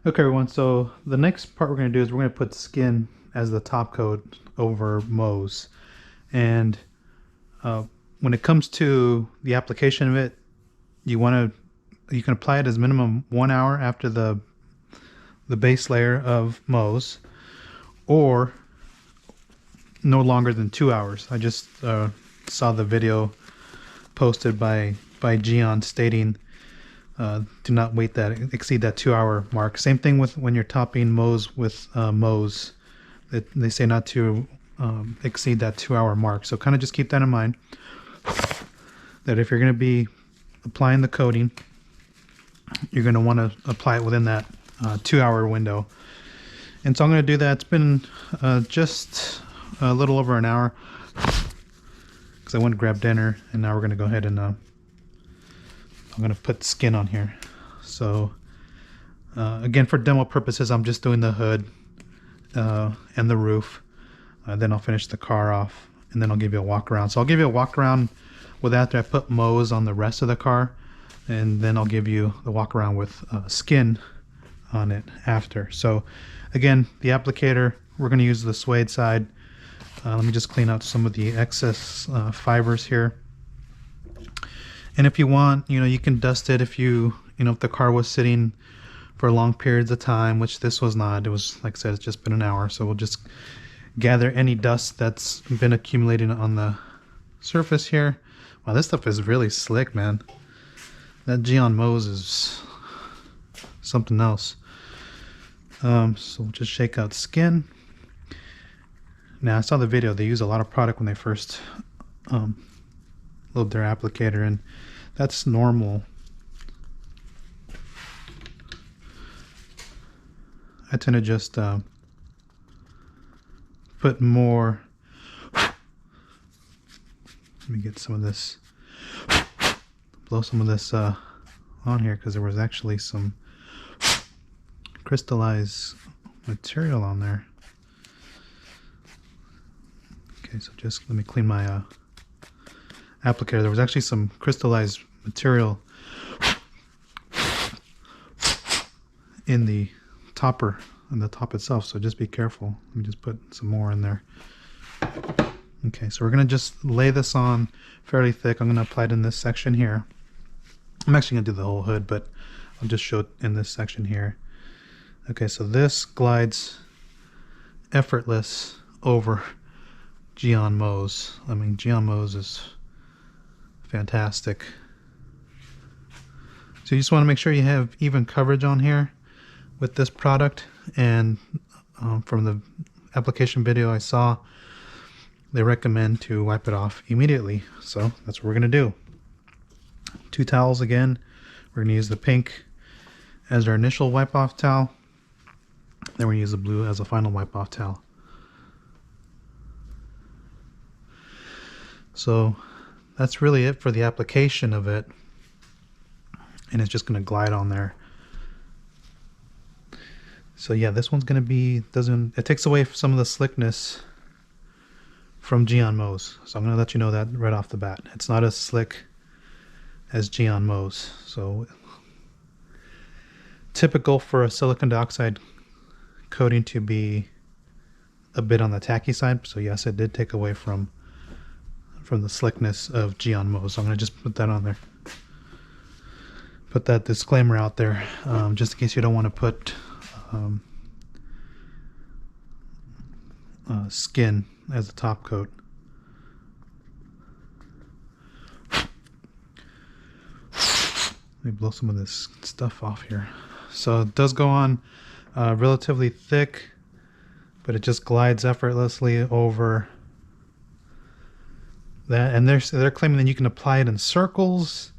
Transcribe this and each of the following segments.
Okay, everyone, so the next part we're going to do is we're going to put skin as the top coat over MOHS. And when it comes to the application of it, you can apply it as minimum 1 hour after the base layer of MOHS, or no longer than 2 hours. I just saw the video posted by Gyeon stating do not exceed that 2 hour mark. Same thing with when you're topping MOHS with MOHS. They say not to exceed that 2 hour mark. So kind of just keep that in mind, that if you're going to be applying the coating, you're going to want to apply it within that 2 hour window. And so I'm going to do that. It's been just a little over an hour because I went and grabbed dinner, and now we're going to go ahead and I'm going to put skin on here. So again, for demo purposes, I'm just doing the hood and the roof. Then I'll finish the car off, and then I'll give you a walk around. So I'll give you a walk around with after I put MOHS on the rest of the car, and then I'll give you the walk around with skin on it after. So again, the applicator, we're going to use the suede side. Let me just clean out some of the excess fibers here. And if you want, you can dust it if if the car was sitting for long periods of time, which this was not. It was, like I said, it's just been an hour. So we'll just gather any dust that's been accumulating on the surface here. Wow, this stuff is really slick, man. That Gyeon MOHS is something else. So we'll just shake out skin. Now, I saw the video. They use a lot of product when they first load their applicator, and that's normal. I tend to just put more. Let me get some of this, blow some of this on here, because there was actually some crystallized material on there. Okay, so just let me clean my applicator. There was actually some crystallized material in the topper, in the top itself, so just be careful. Let me just put some more in there. Okay, so we're going to just lay this on fairly thick. I'm going to apply it in this section here. I'm actually going to do the whole hood, but I'll just show it in this section here. Okay, so this glides effortless over Gyeon MOHS. I mean, Gyeon MOHS is fantastic. So you just want to make sure you have even coverage on here with this product. And from the application video I saw, they recommend to wipe it off immediately. So that's what we're going to do. 2 towels again. We're going to use the pink as our initial wipe off towel. Then we're going to use the blue as a final wipe off towel. So that's really it for the application of it. And it's just going to glide on there. So yeah, this one's going to be, it takes away some of the slickness from Gyeon MOHS. So I'm going to let you know that right off the bat. It's not as slick as Gyeon MOHS. So typical for a silicon dioxide coating to be a bit on the tacky side. So yes, it did take away from the slickness of Gyeon MOHS. So I'm going to just put that on there. Put that disclaimer out there, just in case you don't want to put skin as a top coat. Let me blow some of this stuff off here. So it does go on relatively thick, but it just glides effortlessly over that. And they're claiming that you can apply it in circles.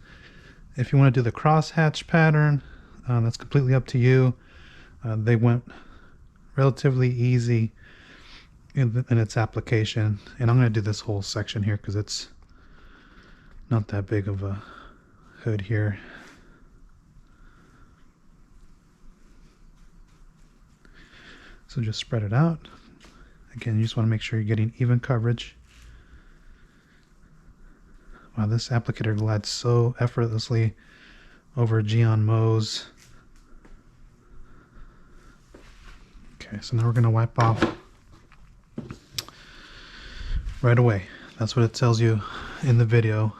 If you want to do the crosshatch pattern, that's completely up to you. They went relatively easy in its application, and I'm going to do this whole section here because it's not that big of a hood here. So just spread it out. Again, you just want to make sure you're getting even coverage. Wow, this applicator glides so effortlessly over Gyeon MOHS. Okay, so now we're going to wipe off right away. That's what it tells you in the video.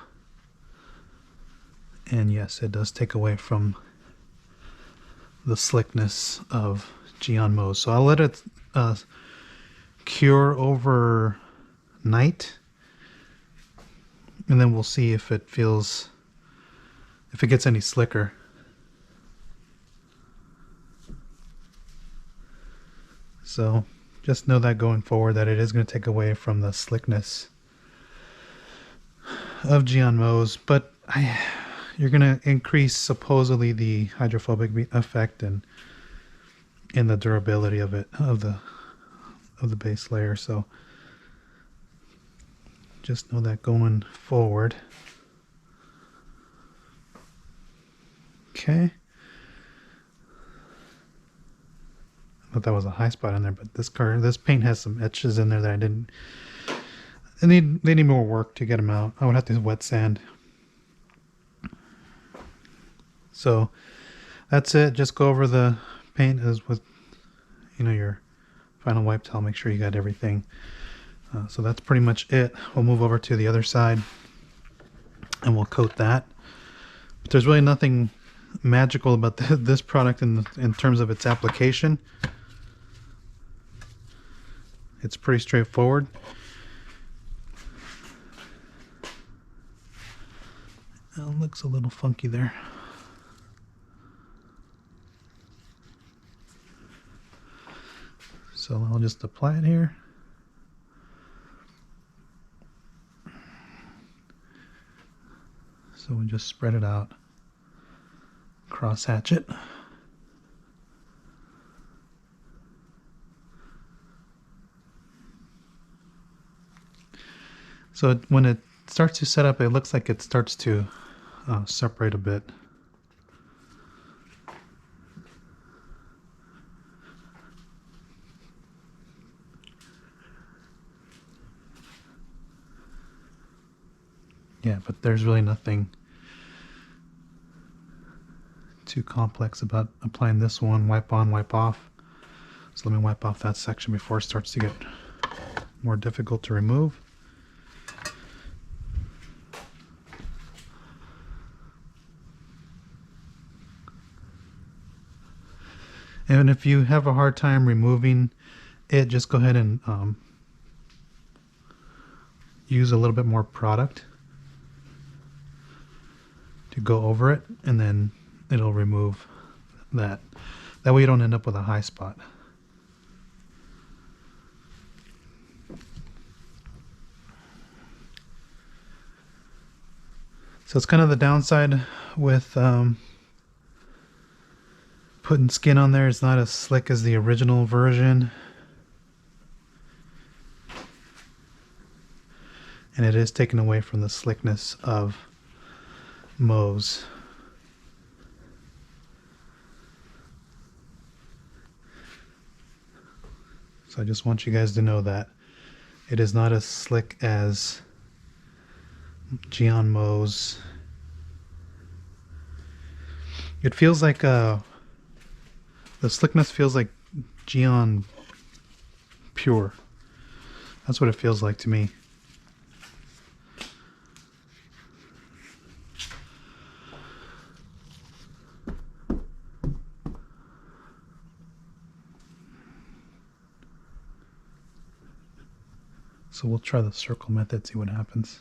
And yes, it does take away from the slickness of Gyeon MOHS. So I'll let it cure overnight, and then we'll see if it gets any slicker. So just know that going forward that it is going to take away from the slickness of Gyeon MOHS, but you're going to increase supposedly the hydrophobic effect and the durability of it, of the base layer. So just know that going forward. Okay. I thought that was a high spot in there, but this paint has some etches in there that I didn't. They need more work to get them out. I would have to wet sand. So that's it. Just go over the paint as with, your final wipe towel. Make sure you got everything. So that's pretty much it. We'll move over to the other side and we'll coat that. But there's really nothing magical about this product in terms of its application. It's pretty straightforward. It looks a little funky there. So I'll just apply it here. So we'll just spread it out, cross hatch it. So when it starts to set up, it looks like it starts to separate a bit. Yeah, but there's really nothing too complex about applying this one. Wipe on, wipe off. So let me wipe off that section before it starts to get more difficult to remove. And if you have a hard time removing it, just go ahead and use a little bit more product to go over it, and then it'll remove that. That way you don't end up with a high spot. So it's kind of the downside with putting skin on there. It's not as slick as the original version. And it is taken away from the slickness of MOHS. So I just want you guys to know that it is not as slick as Gyeon MOHS. It feels like the slickness feels like Gyeon Pure. That's what it feels like to me. So we'll try the circle method, see what happens.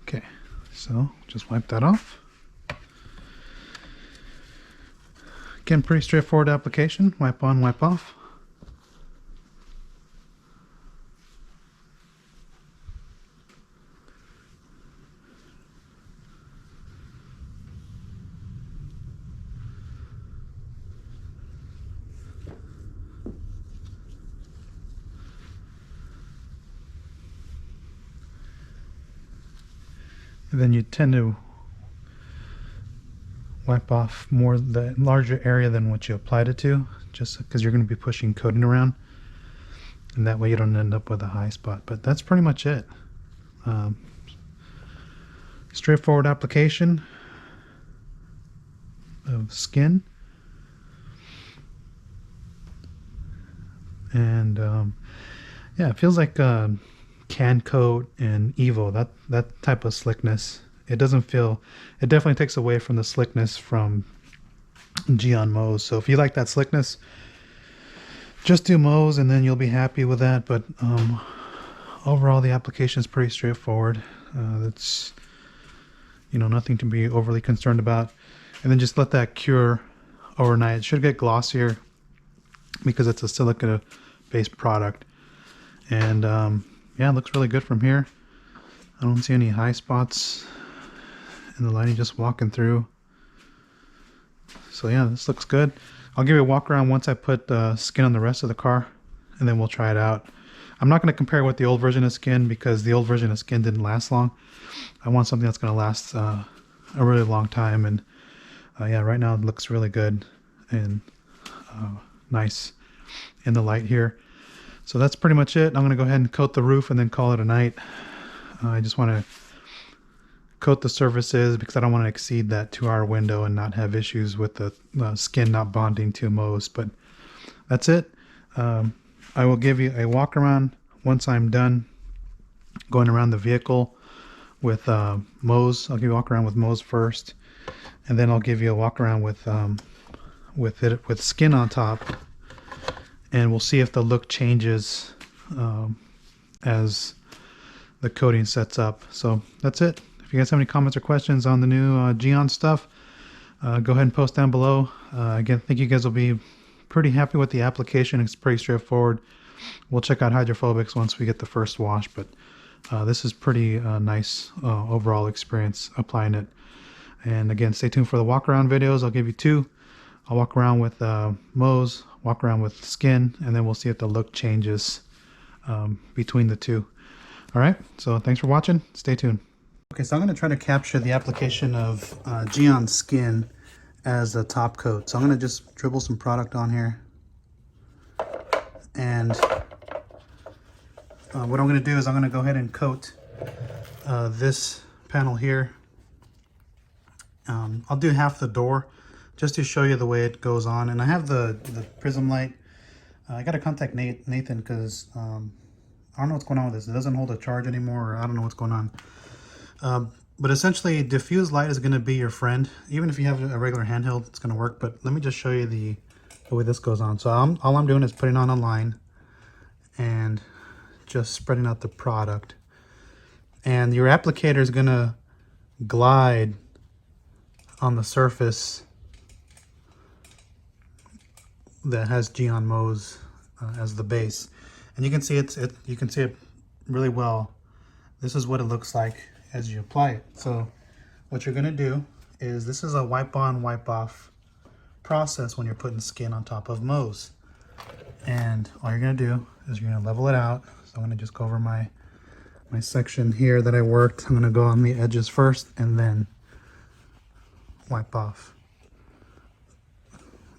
Okay, so just wipe that off. Again, pretty straightforward application. Wipe on, wipe off. And then you tend to wipe off more the larger area than what you applied it to, just because you're going to be pushing coating around. and that way you don't end up with a high spot. But that's pretty much it. Straightforward application of skin, and yeah, it feels like CanCoat and Evo, that type of slickness. It doesn't feel, it definitely takes away from the slickness from Gyeon MOHS. So if you like that slickness, just do MOHS and then you'll be happy with that. But overall, the application is pretty straightforward. That's, you know, nothing to be overly concerned about. And then just let that cure overnight. It should get glossier because it's a silica based product. And yeah, it looks really good from here. I don't see any high spots in the lighting just walking through. So yeah, this looks good. I'll give you a walk around once I put skin on the rest of the car, and then we'll try it out. I'm not going to compare it with the old version of skin because the old version of skin didn't last long. I want something that's going to last a really long time. And yeah, right now it looks really good and nice in the light here. So that's pretty much it. I'm going to go ahead and coat the roof and then call it a night. I just want to coat the surfaces because I don't want to exceed that 2-hour window and not have issues with the skin not bonding to MOHS. But that's it. I will give you a walk around once I'm done going around the vehicle with MOHS. I'll give you a walk around with MOHS first, and then I'll give you a walk around with skin on top, and we'll see if the look changes as the coating sets up. So that's it. If you guys have any comments or questions on the new Gyeon stuff, go ahead and post down below. Again, I think you guys will be pretty happy with the application. It's pretty straightforward. We'll check out hydrophobics once we get the first wash, but this is pretty nice overall experience applying it. And again, stay tuned for the walk around videos. I'll give you 2. I'll walk around with MOHS, walk around with skin, and then we'll see if the look changes between the 2. All right, so thanks for watching. Stay tuned. Okay, so I'm going to try to capture the application of Gyeon Skin as a top coat. So I'm going to just dribble some product on here. And what I'm going to do is I'm going to go ahead and coat this panel here. I'll do half the door just to show you the way it goes on. And I have the prism light. I got to contact Nathan because I don't know what's going on with this. It doesn't hold a charge anymore, or I don't know what's going on. But essentially, diffuse light is going to be your friend. Even if you have a regular handheld, it's going to work. But let me just show you the way this goes on. So all I'm doing is putting on a line and just spreading out the product. And your applicator is going to glide on the surface that has Gyeon MOHS as the base. And you can see you can see it really well. This is what it looks like as you apply it. So what you're going to do is, this is a wipe on, wipe off process when you're putting skin on top of MOHS. And all you're going to do is you're going to level it out. So I'm going to just go over my section here that I worked. I'm going to go on the edges first and then wipe off.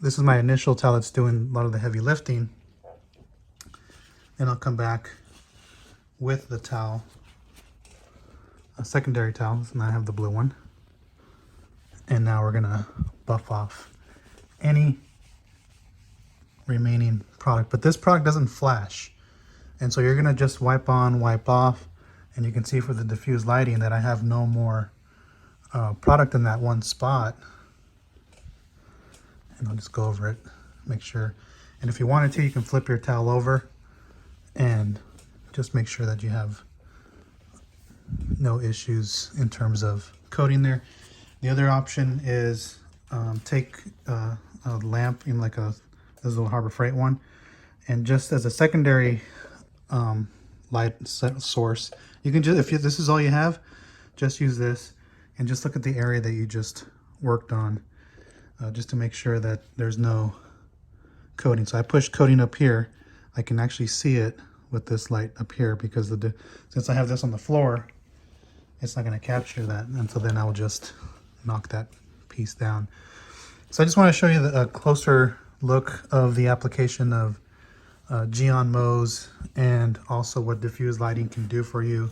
This is my initial towel that's doing a lot of the heavy lifting. And I'll come back with the towel, a secondary towel, and I have the blue one. And now we're gonna buff off any remaining product. But this product doesn't flash. And so you're gonna just wipe on, wipe off, and you can see for the diffuse lighting that I have no more product in that one spot. And I'll just go over it, make sure. And if you wanted to, you can flip your towel over and just make sure that you have no issues in terms of coating there. The other option is take a lamp in like this little Harbor Freight one, and just as a secondary light source, you can just, if this is all you have, just use this and just look at the area that you just worked on, just to make sure that there's no coating. So I pushed coating up here. I can actually see it with this light up here because since I have this on the floor, it's not going to capture that. And so then I'll just knock that piece down. So I just want to show you a closer look of the application of Gyeon MOHS and also what diffuse lighting can do for you.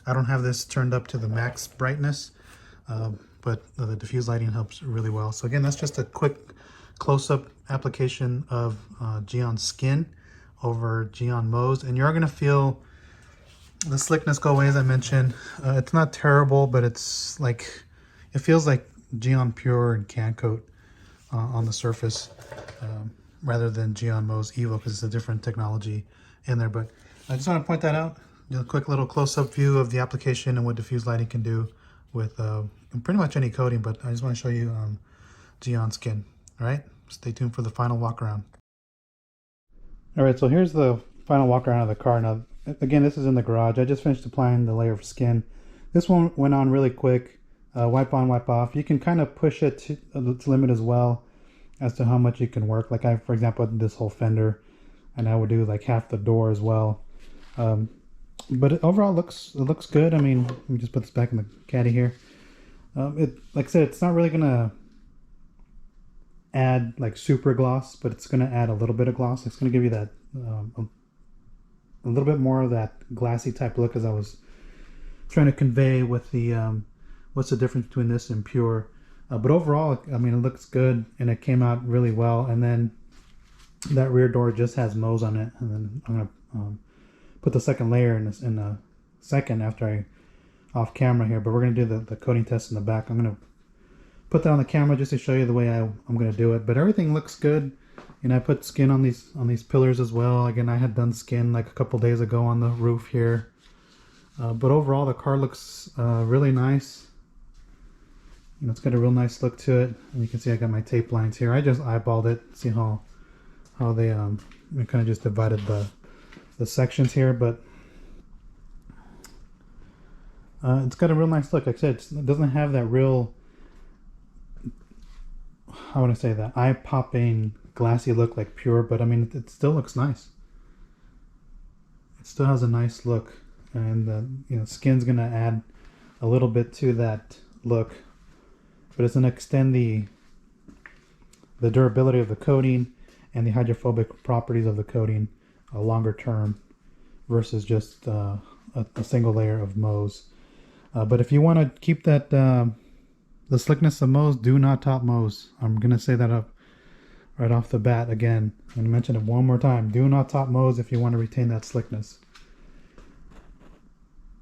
I don't have this turned up to the max brightness, but the diffuse lighting helps really well. So again, that's just a quick close-up application of Gyeon Skin over Gyeon MOHS, and you're going to feel the slickness go away, as I mentioned. It's not terrible, but it's like, it feels like Gyeon Pure and CanCoat on the surface, rather than Gyeon MOHS Evo, because it's a different technology in there. But I just want to point that out. A quick little close-up view of the application and what diffuse lighting can do with pretty much any coating, but I just want to show you Gyeon Skin. All right, stay tuned for the final walk around. All right, so here's the final walk around of the car. Now, again, this is in the garage. I just finished applying the layer of skin. This one went on really quick. Wipe on, wipe off. You can kind of push it to its limit as well as to how much you can work. Like I, for example, did this whole fender, and I would do like half the door as well. But overall, it looks good. I mean, let me just put this back in the caddy here. Like I said, it's not really gonna add like super gloss, but it's gonna add a little bit of gloss. It's gonna give you that a little bit more of that glassy type look, as I was trying to convey with the what's the difference between this and pure. But overall, I mean, it looks good and it came out really well. And then that rear door just has MOHS on it, and then I'm gonna put the second layer in a second after I off camera here. But we're gonna do the coating test in the back. I'm gonna put that on the camera just to show you the way I'm gonna do it. But everything looks good. And I put skin on these pillars as well. Again, I had done skin like a couple days ago on the roof here. But overall, the car looks really nice. You know, it's got a real nice look to it. And you can see I got my tape lines here. I just eyeballed it, see how they kind of just divided the sections here. But it's got a real nice look. Like I said, it doesn't have that real, how would I say that, eye-popping glassy look like pure, but I mean, it still looks nice. It still has a nice look, and you know, skin's gonna add a little bit to that look, but it's gonna extend the durability of the coating and the hydrophobic properties of the coating a longer term versus just a single layer of MOHS. But if you want to keep that the slickness of MOHS, do not top MOHS. I'm gonna say that up right off the bat again. I'm going to mention it one more time. Do not top MOHS if you want to retain that slickness.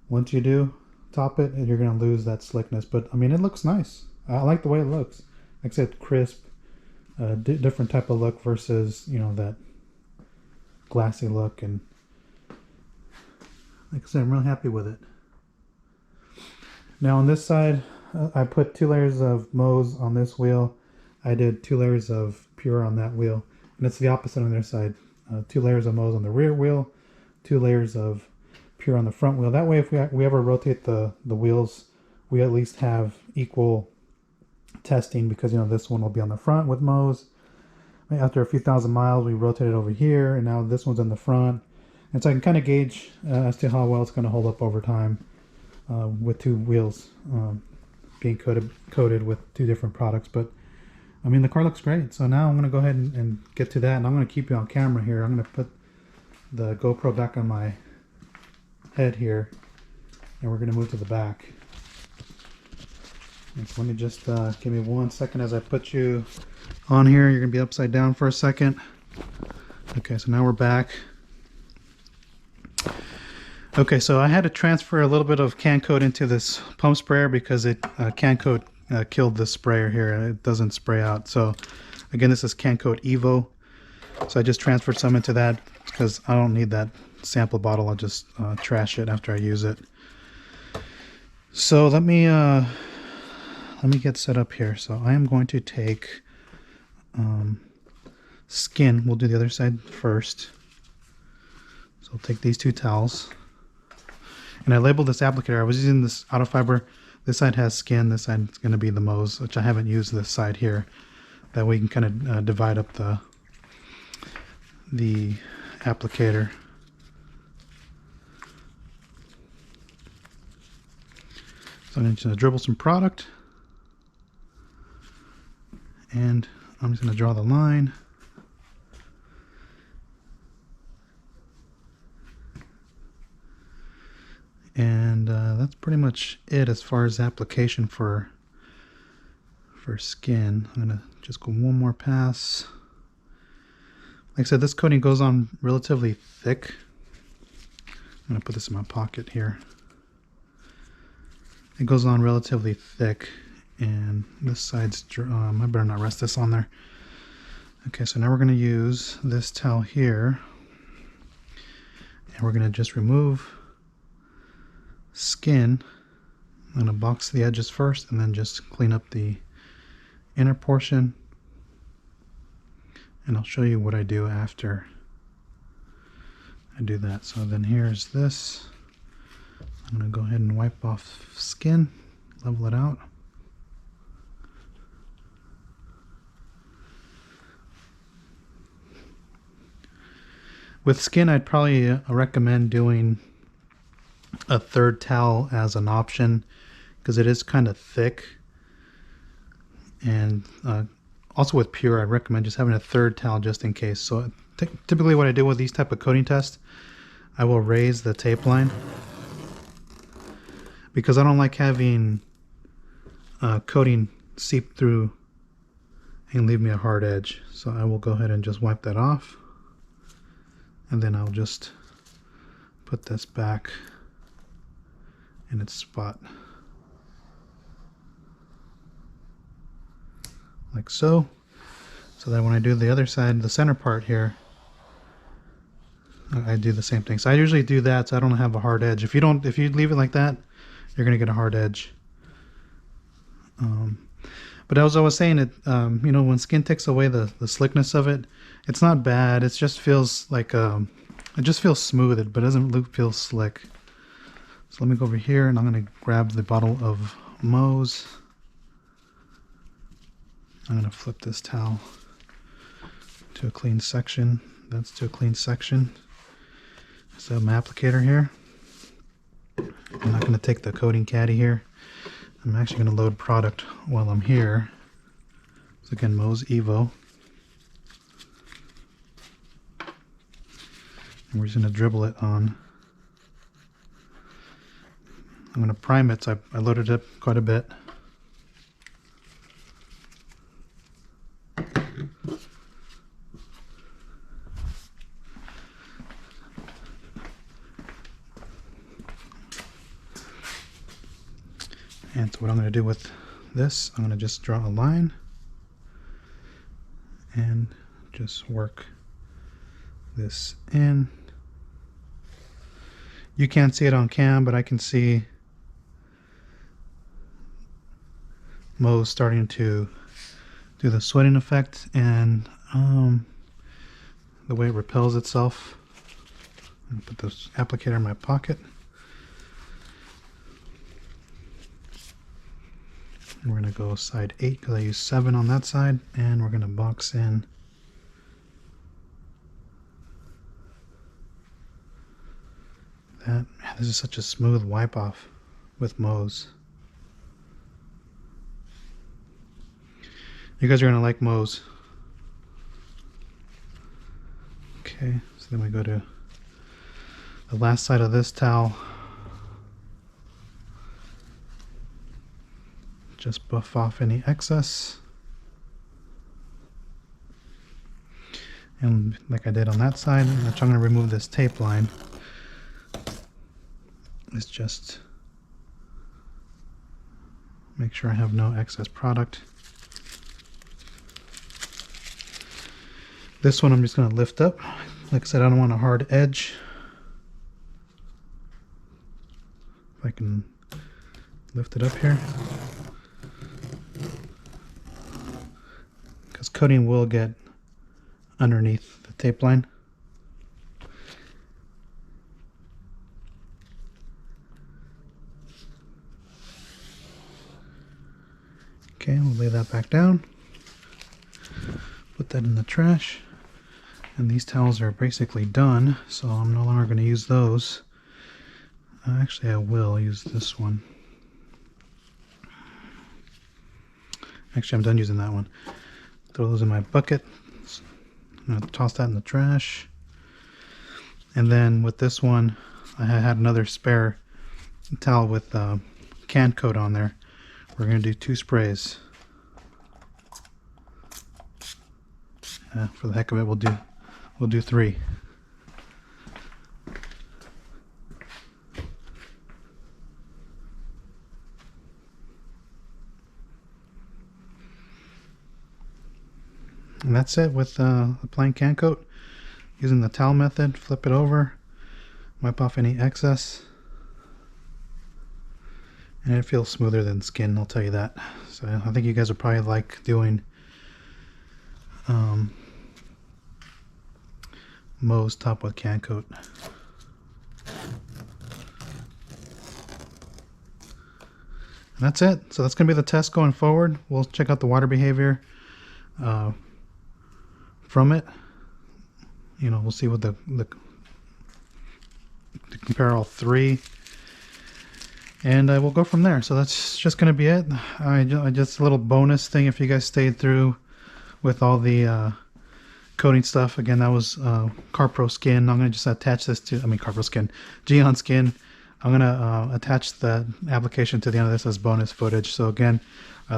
Once you do top it, you're going to lose that slickness. But I mean, it looks nice. I like the way it looks. Like I said, crisp, different type of look versus, you know, that glassy look. And like I said, I'm really happy with it. Now on this side, I put 2 layers of MOHS on this wheel. I did 2 layers of pure on that wheel, and it's the opposite on their side. 2 layers of MOHS on the rear wheel, 2 layers of pure on the front wheel. That way, if we ever rotate the wheels, we at least have equal testing, because you know, this one will be on the front with MOHS. After a few thousand miles, we rotate it over here, and now this one's in the front, and so I can kind of gauge as to how well it's going to hold up over time with 2 wheels being coated with 2 different products. But I mean, the car looks great. So now I'm going to go ahead and get to that, and I'm going to keep you on camera here. I'm going to put the GoPro back on my head here, and we're going to move to the back. And so let me just give me 1 second as I put you on here. You're going to be upside down for a second. Okay, so now we're back. Okay, so I had to transfer a little bit of CanCoat into this pump sprayer because CanCoat killed the sprayer here, and it doesn't spray out. So again, this is CanCoat Evo. So I just transferred some into that because I don't need that sample bottle. I'll just trash it after I use it. So let me get set up here. So I am going to take skin. We'll do the other side first. So I'll take these 2 towels. And I labeled this applicator. I was using this outer fiber. This side has skin. This side is going to be the MOHS, which I haven't used this side here. That way you can kind of divide up the applicator. So I'm just going to dribble some product. And I'm just going to draw the line. that's pretty much it as far as application for skin. I'm gonna just go one more pass. Like I said, this coating goes on relatively thick. I'm gonna put this in my pocket here. It goes on relatively thick, and this side's I better not rest this on there. Okay, so now we're gonna use this towel here, and we're gonna just remove skin. I'm gonna box the edges first, and then just clean up the inner portion, and I'll show you what I do after I do that. So then here's this. I'm gonna go ahead and wipe off skin, level it out. With skin, I'd probably recommend doing a third towel as an option because it is kind of thick. And also with pure, I recommend just having a third towel just in case. So typically what I do with these type of coating tests, I will raise the tape line because I don't like having coating seep through and leave me a hard edge. So I will go ahead and just wipe that off, and then I'll just put this back in its spot. Like so. So that when I do the other side, the center part here, I do the same thing. So I usually do that so I don't have a hard edge. If you leave it like that, you're gonna get a hard edge. But as I was saying, it you know, when skin takes away the slickness of it, it's not bad. It just feels like it just feels smooth, but it doesn't feel slick. So let me go over here, and I'm gonna grab the bottle of MOHS. I'm gonna flip this towel to a clean section. That's to a clean section. So I have my applicator here. I'm not gonna take the coating caddy here. I'm actually gonna load product while I'm here. So again, MOHS Evo. And we're just gonna dribble it on. I'm gonna prime it, so I loaded it quite a bit. And so what I'm going to do with this, I'm going to just draw a line and just work this in. You can't see it on cam, but I can see MOHS starting to do the sweating effect and the way it repels itself. I'm going to put this applicator in my pocket. We're going to go side 8 because I use 7 on that side, and we're going to box in that. Man, this is such a smooth wipe off with MOHS. You guys are going to like MOHS. Okay, so then we go to the last side of this towel. Just buff off any excess. And like I did on that side, I'm going to remove this tape line. It's just make sure I have no excess product. This one I'm just going to lift up. Like I said, I don't want a hard edge. If I can lift it up here. Because coating will get underneath the tape line. Okay, we'll lay that back down. Put that in the trash. And these towels are basically done, so I'm no longer going to use those. Actually, I will use this one. Actually, I'm done using that one. Throw those in my bucket. I'm going to toss that in the trash. And then with this one, I had another spare towel with CanCoat on there. We're going to do 2 sprays. For the heck of it, we'll do 3. And that's it with applying CanCoat. Using the towel method, flip it over, wipe off any excess, and it feels smoother than skin, I'll tell you that. So I think you guys will probably like doing MOHS top with CanCoat. And that's it. So that's going to be the test going forward. We'll check out the water behavior from it. You know, we'll see what to compare all 3, and we'll go from there. So that's just going to be it. Just a little bonus thing if you guys stayed through with all the coating stuff. Again, that was CarPro Skin. I'm going to just attach this to, CarPro Skin, Gyeon Skin. I'm going to attach the application to the end of this as bonus footage. So again,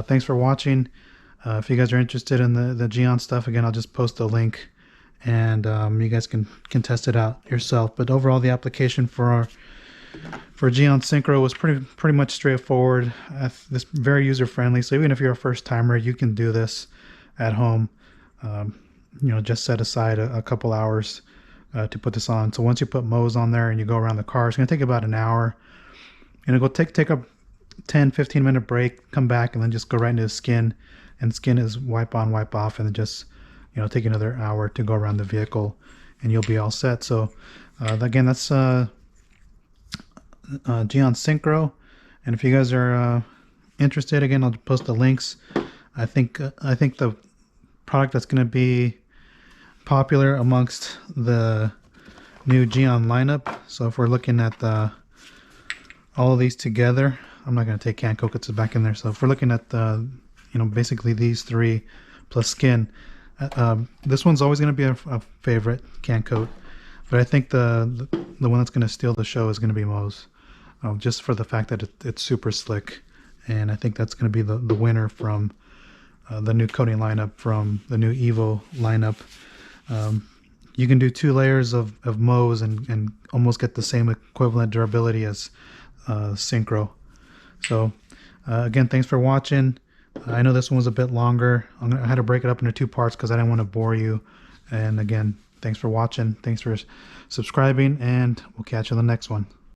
thanks for watching. If you guys are interested in the Gyeon stuff, again, I'll just post a link, and you guys can test it out yourself. But overall, the application for Gyeon Syncro was pretty much straightforward. This very user friendly. So even if you're a first timer, you can do this at home. You know, just set aside a couple hours to put this on. So once you put MOHS on there and you go around the car, it's going to take about an hour. You know, go take a 10-15 minute break, come back, and then just go right into the skin. And skin is wipe on, wipe off, and then just, you know, take another hour to go around the vehicle, and you'll be all set. So again, that's Gyeon Syncro. And if you guys are interested, again, I'll post the links. I think the product that's going to be popular amongst the new Gyeon lineup. So if we're looking at all of these together, I'm not going to take CanCoat, it's back in there. So if we're looking at you know, basically these 3 plus skin, this one's always going to be a favorite, CanCoat. But I think the one that's going to steal the show is going to be MOHS, just for the fact that it's super slick, and I think that's going to be the winner from the new coating lineup, from the new Evo lineup. You can do 2 layers of MOHS and almost get the same equivalent durability as Syncro. So again, thanks for watching. I know this one was a bit longer. I had to break it up into 2 parts because I didn't want to bore you. And again, thanks for watching. Thanks for subscribing, and we'll catch you in the next one.